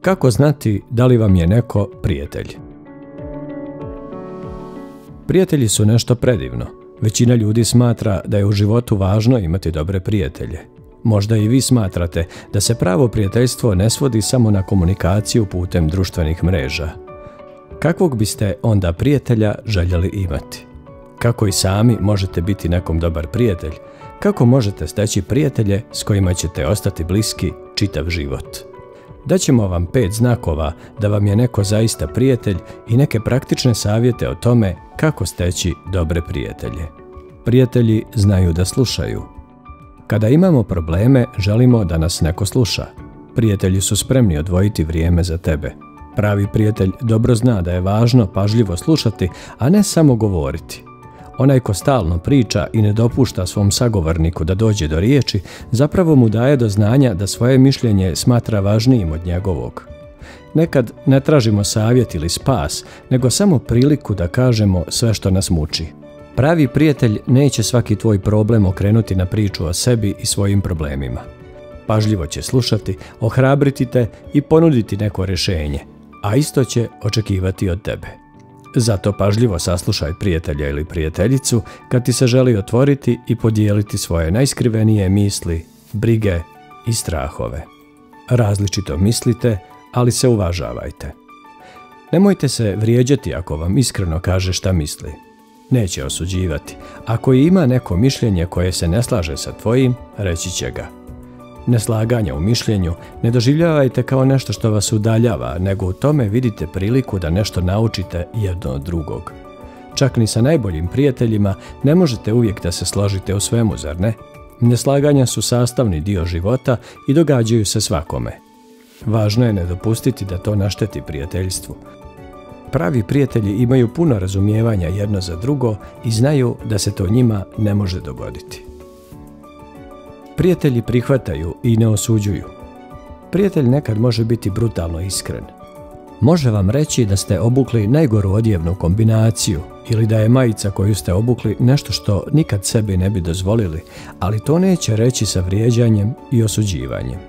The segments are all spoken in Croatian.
Kako znati da li vam je neko prijatelj? Prijatelji su nešto predivno. Većina ljudi smatra da je u životu važno imati dobre prijatelje. Možda i vi smatrate da se pravo prijateljstvo ne svodi samo na komunikaciju putem društvenih mreža. Kakvog biste onda prijatelja željeli imati? Kako i sami možete biti nekom dobar prijatelj? Kako možete steći prijatelje s kojima ćete ostati bliski čitav život? Daćemo vam 5 znakova da vam je neko zaista prijatelj i neke praktične savjete o tome kako steći dobre prijatelje. Prijatelji znaju da slušaju. Kada imamo probleme, želimo da nas neko sluša. Prijatelji su spremni odvojiti vrijeme za tebe. Pravi prijatelj dobro zna da je važno pažljivo slušati, a ne samo govoriti. Onaj ko stalno priča i ne dopušta svom sagovorniku da dođe do riječi, zapravo mu daje do znanja da svoje mišljenje smatra važnijim od njegovog. Nekad ne tražimo savjet ili spas, nego samo priliku da kažemo sve što nas muči. Pravi prijatelj neće svaki tvoj problem okrenuti na priču o sebi i svojim problemima. Pažljivo će slušati, ohrabriti te i ponuditi neko rješenje, a isto će očekivati od tebe. Zato pažljivo saslušaj prijatelja ili prijateljicu kad ti se želi otvoriti i podijeliti svoje najskrivenije misli, brige i strahove. Različito mislite, ali se uvažavajte. Nemojte se vrijeđati ako vam iskreno kaže šta misli. Neće osuđivati. Ako ima neko mišljenje koje se ne slaže sa tvojim, reći će ga. Neslaganja u mišljenju ne doživljavajte kao nešto što vas udaljava, nego u tome vidite priliku da nešto naučite jedno od drugog. Čak ni sa najboljim prijateljima ne možete uvijek da se složite u svemu, zar ne? Neslaganja su sastavni dio života i događaju se svakome. Važno je ne dopustiti da to našteti prijateljstvu. Pravi prijatelji imaju puno razumijevanja jedno za drugo i znaju da se to njima ne može dogoditi. Prijatelji prihvataju i ne osuđuju. Prijatelj nekad može biti brutalno iskren. Može vam reći da ste obukli najgoru odjevnu kombinaciju ili da je majica koju ste obukli nešto što nikad sebi ne bi dozvolili, ali to neće reći sa vrijeđanjem i osuđivanjem.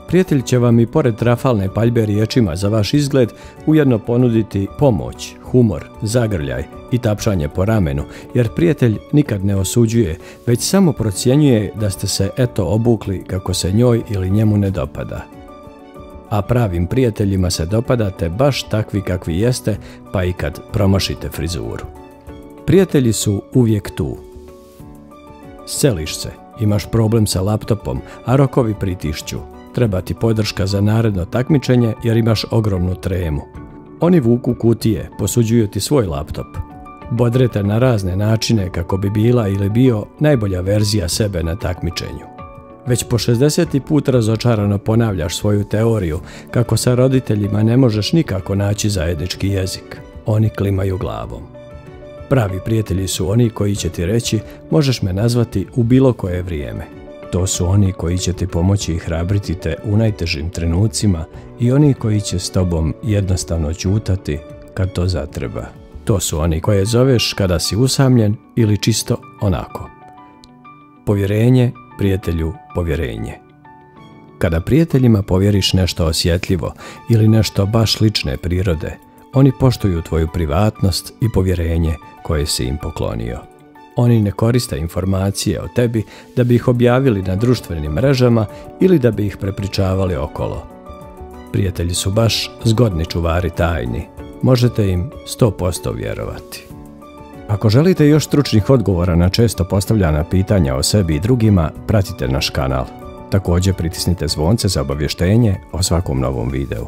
Prijatelj će vam i pored trafalne paljbe riječima za vaš izgled ujedno ponuditi pomoć, humor, zagrljaj i tapšanje po ramenu, jer prijatelj nikad ne osuđuje, već samo procjenjuje da ste se eto obukli kako se njoj ili njemu ne dopada. A pravim prijateljima se dopadate baš takvi kakvi jeste, pa i kad promašite frizuru. Prijatelji su uvijek tu. Seliš se, imaš problem sa laptopom, a rokovi pritišću. Treba ti podrška za naredno takmičenje jer imaš ogromnu tremu. Oni vuku kutije, posuđuju ti svoj laptop. Bodrete na razne načine kako bi bila ili bio najbolja verzija sebe na takmičenju. Već po 60. put razočarano ponavljaš svoju teoriju kako sa roditeljima ne možeš nikako naći zajednički jezik. Oni klimaju glavom. Pravi prijatelji su oni koji će ti reći možeš me nazvati u bilo koje vrijeme. To su oni koji će ti pomoći i hrabriti te u najtežim trenucima i oni koji će s tobom jednostavno ćutati kad to zatreba. To su oni koje zoveš kada si usamljen ili čisto onako. Povjerenje, prijatelju, povjerenje. Kada prijateljima povjeriš nešto osjetljivo ili nešto baš lične prirode, oni poštuju tvoju privatnost i povjerenje koje si im poklonio. Oni ne koriste informacije o tebi da bi ih objavili na društvenim mrežama ili da bi ih prepričavali okolo. Prijatelji su baš zgodni čuvari tajni. Možete im 100% vjerovati. Ako želite još stručnih odgovora na često postavljana pitanja o sebi i drugima, pratite naš kanal. Također pritisnite zvonce za obavještenje o svakom novom videu.